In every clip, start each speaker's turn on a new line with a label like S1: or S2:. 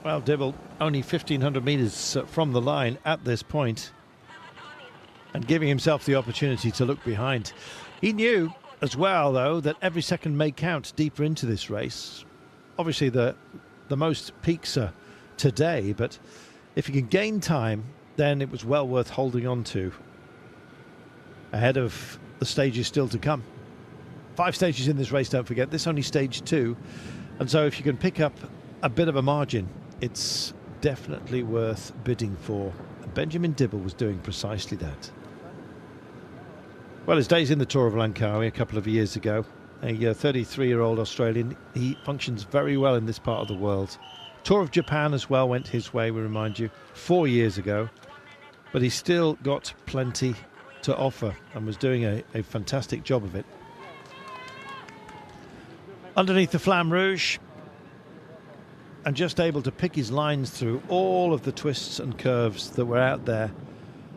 S1: Well, Dibble only 1,500 metres from the line at this point, and giving himself the opportunity to look behind. He knew as well, though, that every second may count deeper into this race. Obviously, the most peaks are today, but if he can gain time, then it was well worth holding on to ahead of the stages still to come. 5 stages in this race, don't forget. This only stage 2. And so if you can pick up a bit of a margin, it's definitely worth bidding for. Benjamin Dibble was doing precisely that. Well, his days in the Tour of Langkawi a couple of years ago, a 33-year-old Australian, he functions very well in this part of the world. Tour of Japan as well went his way, we remind you, 4 years ago. But he's still got plenty to offer and was doing a fantastic job of it. Underneath the Flamme Rouge, and just able to pick his lines through all of the twists and curves that were out there.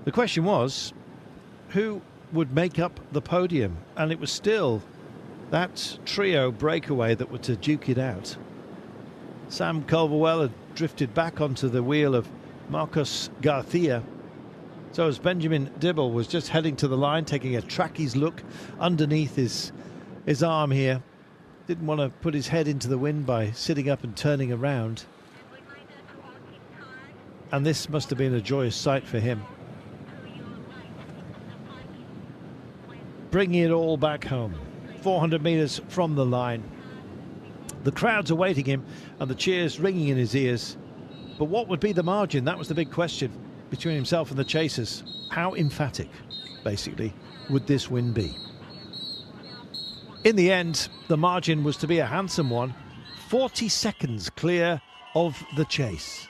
S1: The question was, who would make up the podium? And it was still that trio breakaway that were to duke it out. Sam Culverwell had drifted back onto the wheel of Marcos Garcia. So as Benjamin Dibble was just heading to the line, taking a trackies look underneath his arm here. Didn't want to put his head into the wind by sitting up and turning around. And this must have been a joyous sight for him. Bringing it all back home. 400 metres from the line. The crowd's awaiting him and the cheers ringing in his ears. But what would be the margin? That was the big question between himself and the chasers. How emphatic, basically, would this win be? In the end, the margin was to be a handsome one. 40 seconds clear of the chase.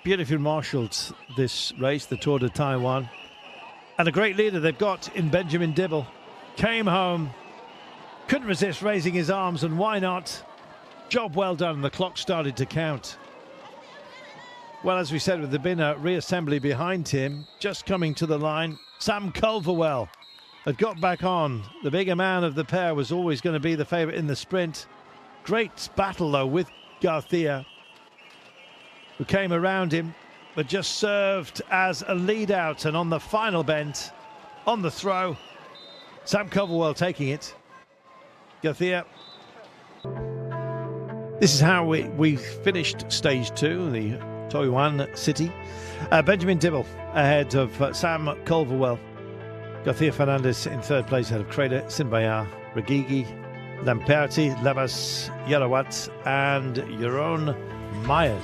S1: Beautifully marshalled, this race, the Tour de Taiwan. And a great leader they've got in Benjamin Dibble. Came home, couldn't resist raising his arms, and why not? Job well done, and the clock started to count. Well, as we said, with the been a reassembly behind him, just coming to the line, Sam Culverwell had got back on. The bigger man of the pair was always going to be the favourite in the sprint. Great battle, though, with Garcia, who came around him, but just served as a lead out. And on the final bend, on the throw, Sam Culverwell taking it. Garcia. This is how we finished stage 2, the Taiwan city. Benjamin Dibble ahead of Sam Culverwell. Garcia Fernandez in third place ahead of Creda, Sinbayar, Regigi, Lamperti, Labas, Yarawat and Jeroen Myers.